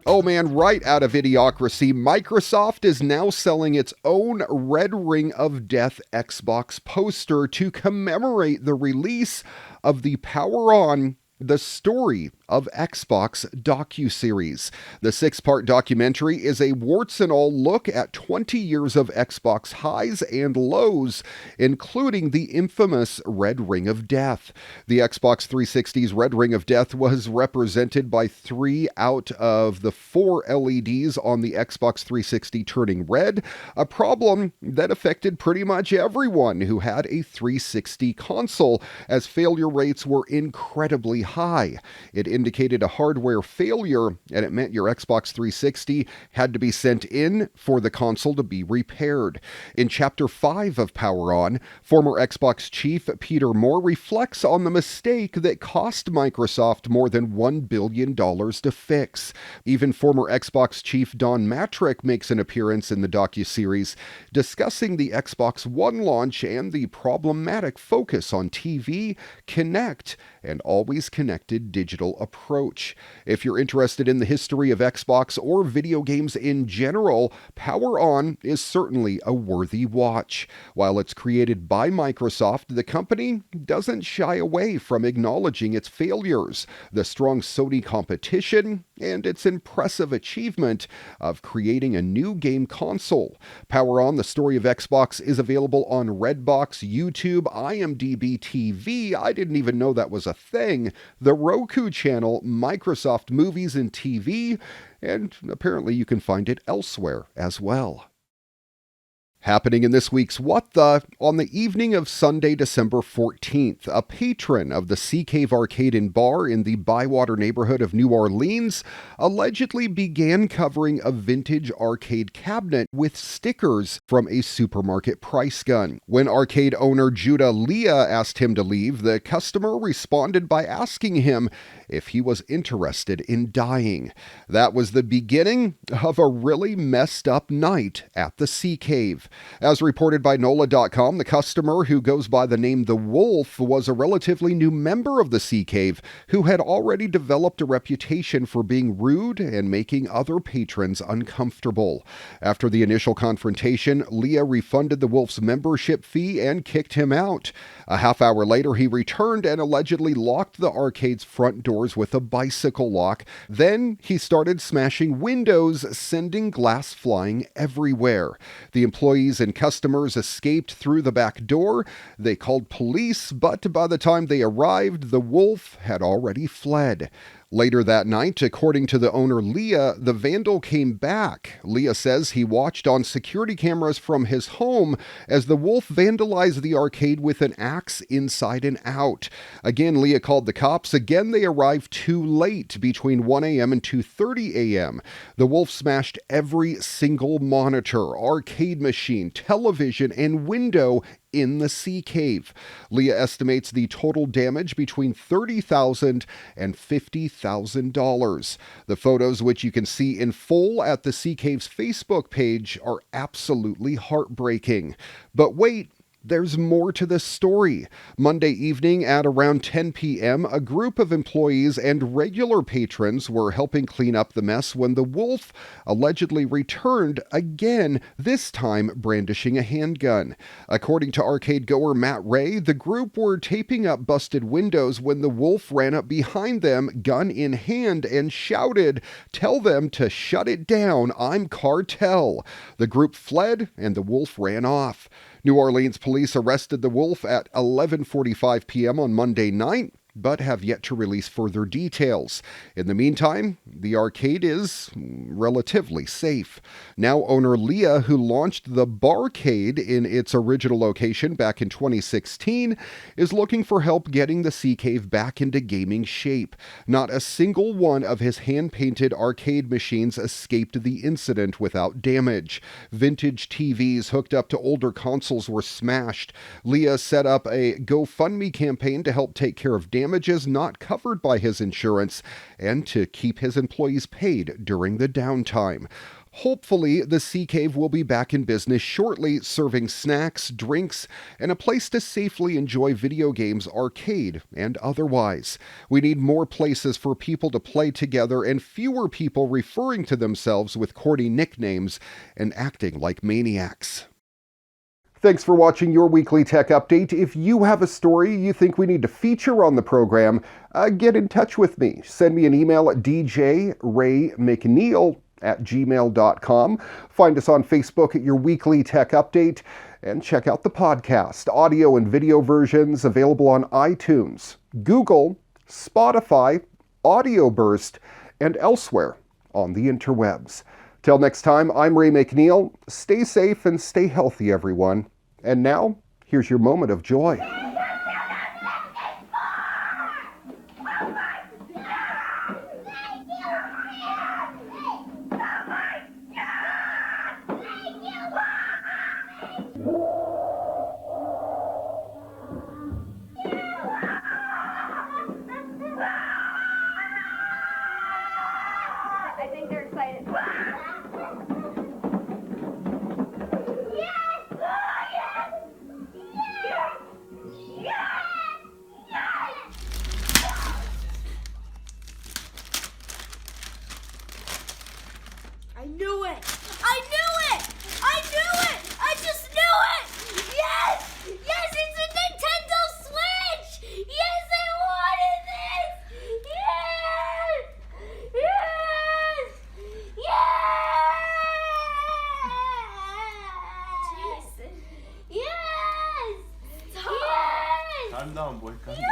Oh man, right out of Idiocracy, Microsoft is now selling its own Red Ring of Death Xbox poster to commemorate the release of the Power On, the Story of Xbox docuseries. The 6-part documentary is a warts and all look at 20 years of Xbox highs and lows, including the infamous Red Ring of Death. The Xbox 360's Red Ring of Death was represented by 3 out of the 4 LEDs on the Xbox 360 turning red, a problem that affected pretty much everyone who had a 360 console, as failure rates were incredibly high. It indicated a hardware failure, and it meant your Xbox 360 had to be sent in for the console to be repaired. In Chapter 5 of Power On, former Xbox chief Peter Moore reflects on the mistake that cost Microsoft more than $1 billion to fix. Even former Xbox chief Don Mattrick makes an appearance in the docuseries, discussing the Xbox One launch and the problematic focus on TV, Kinect, and always connected digital approach. If you're interested in the history of Xbox or video games in general, Power On is certainly a worthy watch. While it's created by Microsoft, the company doesn't shy away from acknowledging its failures, the strong Sony competition, and its impressive achievement of creating a new game console. Power On, the Story of Xbox is available on Redbox, YouTube, IMDb TV, I didn't even know that was a thing, the Roku channel, Microsoft Movies and TV, and apparently you can find it elsewhere as well. Happening in this week's What The, on the evening of Sunday, December 14th, a patron of the Sea Cave Arcade and Bar in the Bywater neighborhood of New Orleans allegedly began covering a vintage arcade cabinet with stickers from a supermarket price gun. When arcade owner Judah Leah asked him to leave, the customer responded by asking him if he was interested in dying. That was the beginning of a really messed up night at the Sea Cave. As reported by NOLA.com, the customer, who goes by the name The Wolf, was a relatively new member of the Sea Cave who had already developed a reputation for being rude and making other patrons uncomfortable. After the initial confrontation, Leah refunded the Wolf's membership fee and kicked him out. A half hour later, he returned and allegedly locked the arcade's front doors with a bicycle lock. Then he started smashing windows, sending glass flying everywhere. The employees and customers escaped through the back door. They called police, but by the time they arrived, the Wolf had already fled. Later that night, according to the owner Leah, the vandal came back. Leah says he watched on security cameras from his home as the Wolf vandalized the arcade with an axe inside and out. Again, Leah called the cops. Again, they arrived too late, between 1 a.m. and 2:30 a.m. The Wolf smashed every single monitor, arcade machine, television, and window in the Sea Cave. Leah estimates the total damage between $30,000 and $50,000. The photos, which you can see in full at the Sea Cave's Facebook page, are absolutely heartbreaking. But wait, there's more to this story. Monday evening at around 10 p.m., a group of employees and regular patrons were helping clean up the mess when the Wolf allegedly returned again, this time brandishing a handgun. According to arcade goer Matt Ray, the group were taping up busted windows when the Wolf ran up behind them, gun in hand, and shouted, "Tell them to shut it down, I'm cartel." The group fled and the Wolf ran off. New Orleans police arrested the Wolf at 11:45 p.m. on Monday night, but have yet to release further details. In the meantime, the arcade is relatively safe. Now owner Leah, who launched the Barcade in its original location back in 2016, is looking for help getting the Sea Cave back into gaming shape. Not a single one of his hand-painted arcade machines escaped the incident without damage. Vintage TVs hooked up to older consoles were smashed. Leah set up a GoFundMe campaign to help take care of damages not covered by his insurance and to keep his employees paid during the downtime. Hopefully, the Sea Cave will be back in business shortly, serving snacks, drinks, and a place to safely enjoy video games, arcade, and otherwise. We need more places for people to play together and fewer people referring to themselves with corny nicknames and acting like maniacs. Thanks for watching your weekly tech update. If you have a story you think we need to feature on the program, get in touch with me. Send me an email at djraymcneil@gmail.com. Find us on Facebook at Your Weekly Tech Update, and check out the podcast, audio and video versions available on iTunes, Google, Spotify, Audio Burst, and elsewhere on the interwebs. Till next time, I'm Ray McNeil. Stay safe and stay healthy, everyone. And now, here's your moment of joy. I think they're excited. I knew it! I knew it! I knew it! I just knew it! Yes! Yes, it's a Nintendo Switch! Yes, I wanted this! Yes! Yes! Yes! Yes! Yes! Calm down, boy. Calm down.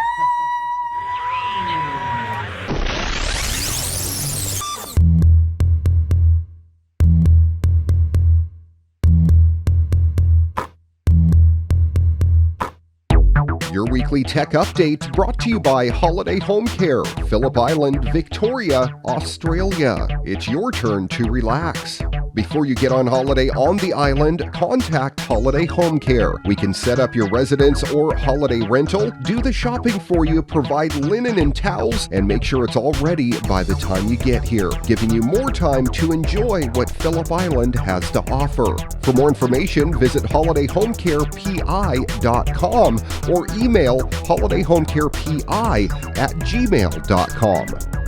Your weekly tech update brought to you by Holiday Home Care, Phillip Island, Victoria, Australia. It's your turn to relax. Before you get on holiday on the island, contact Holiday Home Care. We can set up your residence or holiday rental, do the shopping for you, provide linen and towels, and make sure it's all ready by the time you get here, giving you more time to enjoy what Phillip Island has to offer. For more information, visit holidayhomecarepi.com or email holidayhomecarepi@gmail.com.